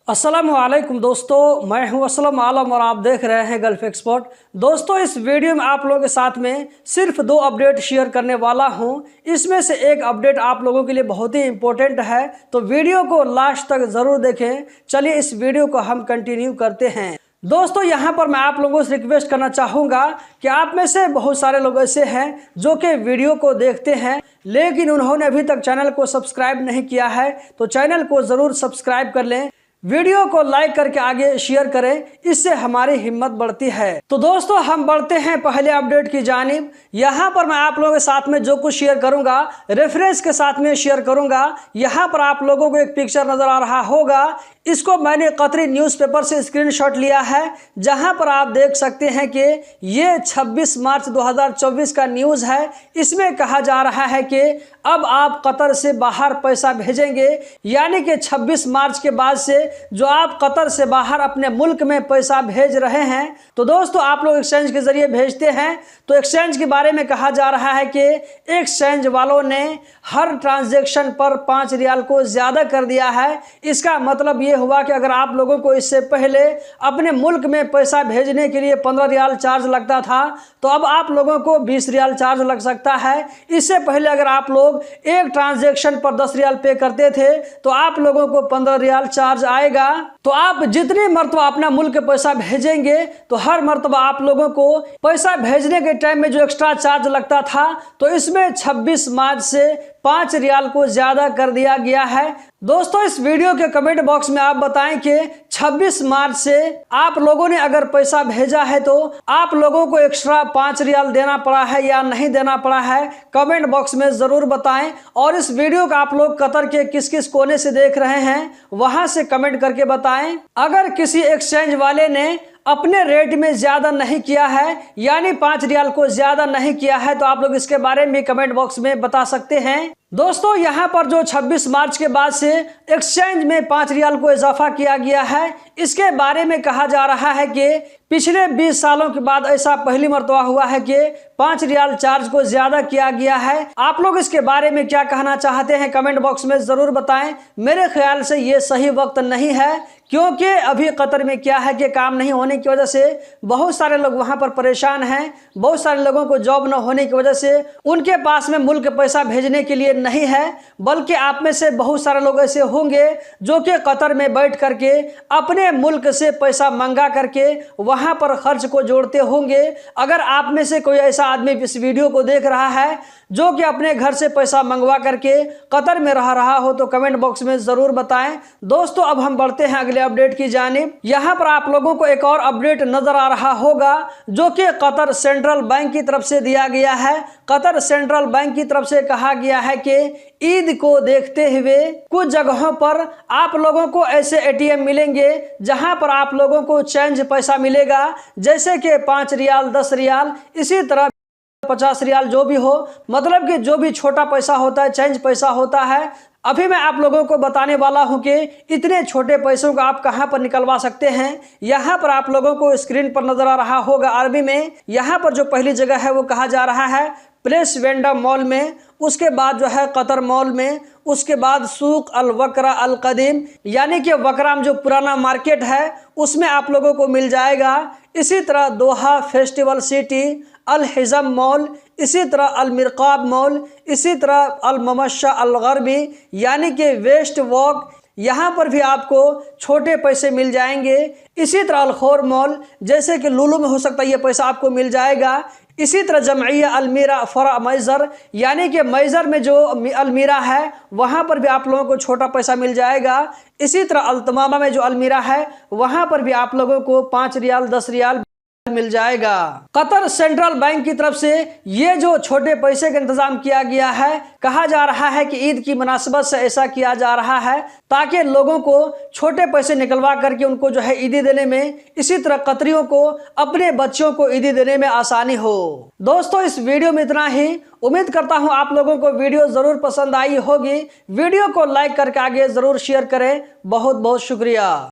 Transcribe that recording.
अस्सलामुअलैकुम दोस्तों, मैं हूं असलम आलम और आप देख रहे हैं गल्फ एक्सपर्ट। दोस्तों, इस वीडियो में आप लोगों के साथ में सिर्फ 2 अपडेट शेयर करने वाला हूं। इसमें से एक अपडेट आप लोगों के लिए बहुत ही इंपॉर्टेंट है, तो वीडियो को लास्ट तक ज़रूर देखें। चलिए इस वीडियो को हम कंटिन्यू करते हैं। दोस्तों, यहाँ पर मैं आप लोगों से रिक्वेस्ट करना चाहूँगा कि आप में से बहुत सारे लोग ऐसे हैं जो कि वीडियो को देखते हैं लेकिन उन्होंने अभी तक चैनल को सब्सक्राइब नहीं किया है, तो चैनल को ज़रूर सब्सक्राइब कर लें। वीडियो को लाइक करके आगे शेयर करें, इससे हमारी हिम्मत बढ़ती है। तो दोस्तों, हम बढ़ते हैं पहले अपडेट की जानिब। यहाँ पर मैं आप लोगों के साथ में जो कुछ शेयर करूँगा रेफरेंस के साथ में शेयर करूँगा। यहाँ पर आप लोगों को एक पिक्चर नज़र आ रहा होगा, इसको मैंने कतरी न्यूज़पेपर से स्क्रीनशॉट लिया है, जहाँ पर आप देख सकते हैं कि ये 26 मार्च 2024 का न्यूज़ है। इसमें कहा जा रहा है कि अब आप कतर से बाहर पैसा भेजेंगे, यानी कि 26 मार्च के बाद से जो आप कतर से बाहर अपने मुल्क में पैसा भेज रहे हैं, तो दोस्तों आप लोग एक्सचेंज के जरिए भेजते हैं। तो एक्सचेंज के बारे में कहा जा रहा है कि एक्सचेंज वालों ने हर ट्रांजैक्शन पर 5 रियाल को ज़्यादा कर दिया है। इसका मतलब ये हुआ कि अगर आप लोगों को इससे पहले अपने मुल्क में पैसा भेजने के लिए 15 रियाल चार्ज लगता था, तो अब आप लोगों को 20 रियाल चार्ज लग सकता है। इससे पहले अगर आप लोग एक ट्रांजैक्शन पर 10 रियाल पे करते थे तो आप लोगों को 15 रियाल चार्ज आएगा। तो आप जितनी मरतबा अपना मुल्क पैसा भेजेंगे तो हर मरतबा आप लोगों को पैसा भेजने के टाइम में जो एक्स्ट्रा चार्ज लगता था, तो इसमें 26 मार्च से 5 रियाल को ज़्यादा कर दिया गया है। दोस्तों, इस वीडियो के कमेंट बॉक्स में आप बताएं कि 26 मार्च से आप लोगों ने अगर पैसा भेजा है तो आप लोगों को एक्स्ट्रा 5 रियाल देना पड़ा है या नहीं देना पड़ा है, कमेंट बॉक्स में ज़रूर बताएं। और इस वीडियो को आप लोग कतर के किस किस कोने से देख रहे हैं वहां से कमेंट करके बताएं। अगर किसी एक्सचेंज वाले ने अपने रेट में ज़्यादा नहीं किया है, यानी 5 रियाल को ज़्यादा नहीं किया है, तो आप लोग इसके बारे में कमेंट बॉक्स में बता सकते हैं। दोस्तों, यहाँ पर जो 26 मार्च के बाद से एक्सचेंज में 5 रियाल को इजाफा किया गया है, इसके बारे में कहा जा रहा है कि पिछले 20 सालों के बाद ऐसा पहली मरतबा हुआ है कि 5 रियाल चार्ज को ज़्यादा किया गया है। आप लोग इसके बारे में क्या कहना चाहते हैं कमेंट बॉक्स में ज़रूर बताएं। मेरे ख्याल से ये सही वक्त नहीं है, क्योंकि अभी कतर में क्या है कि काम नहीं होने की वजह से बहुत सारे लोग वहां पर परेशान हैं। बहुत सारे लोगों को जॉब न होने की वजह से उनके पास में मुल्क पैसा भेजने के लिए नहीं है, बल्कि आप में से बहुत सारे लोग ऐसे होंगे जो कि कतर में बैठ करके अपने मुल्क से पैसा मंगा करके वहां पर खर्च को जोड़ते होंगे। अगर आप में से कोई ऐसा आदमी इस वीडियो को देख रहा है जो कि अपने घर से पैसा मंगवा करके कतर में रह रहा हो, तो कमेंट बॉक्स में ज़रूर बताएं। दोस्तों, अब हम बढ़ते हैं अगले अपडेट की जानिब। यहाँ पर आप लोगों को एक और अपडेट नजर आ रहा होगा जो कि कतर सेंट्रल बैंक की तरफ से दिया गया है। कतर सेंट्रल बैंक की तरफ से कहा गया है कि ईद को देखते हुए कुछ जगहों पर आप लोगों को ऐसे एटीएम मिलेंगे जहां पर आप लोगों को चेंज पैसा मिलेगा, जैसे कि 5 रियाल, 10 रियाल, इसी तरह 50 रियाल, जो भी हो, मतलब कि जो भी छोटा पैसा होता है, चेंज पैसा होता है। अभी मैं आप लोगों को बताने वाला हूं कि इतने छोटे पैसों को आप कहां पर निकलवा सकते हैं। यहां पर आप लोगों को स्क्रीन पर नजर आ रहा होगा अरबी में, यहां पर जो पहली जगह है वो कहा जा रहा है प्लेस वेंडा मॉल में, उसके बाद जो है कतर मॉल में, उसके बाद सूक अल वकरा अल कदीम, यानी कि वकराम जो पुराना मार्केट है उसमें आप लोगों को मिल जाएगा। इसी तरह दोहा फेस्टिवल सिटी, अल हिज़म मॉल, इसी तरह अल मिरकाब मॉल, इसी तरह अल ममशा अल गरबी, यानी कि वेस्ट वॉक, यहाँ पर भी आपको छोटे पैसे मिल जाएंगे। इसी तरह अलखोर मॉल, जैसे कि लुलु में हो सकता है ये पैसा आपको मिल जाएगा। इसी तरह जमइया अलमीरा फरा मैज़र, यानी कि मैज़र में जो अलमीरा है वहाँ पर भी आप लोगों को छोटा पैसा मिल जाएगा। इसी तरह अल्तमामा में जो अलमीरा है वहाँ पर भी आप लोगों को 5 रियाल, 10 रियाल मिल जाएगा। कतर सेंट्रल बैंक की तरफ से ये जो छोटे पैसे का इंतजाम किया गया है, कहा जा रहा है कि ईद की मुनासिबत से ऐसा किया जा रहा है ताकि लोगों को छोटे पैसे निकलवा करके उनको जो है ईदी देने में, इसी तरह कतरियों को अपने बच्चों को ईदी देने में आसानी हो। दोस्तों, इस वीडियो में इतना ही। उम्मीद करता हूं आप लोगों को वीडियो जरूर पसंद आई होगी। वीडियो को लाइक करके आगे जरूर शेयर करें। बहुत बहुत शुक्रिया।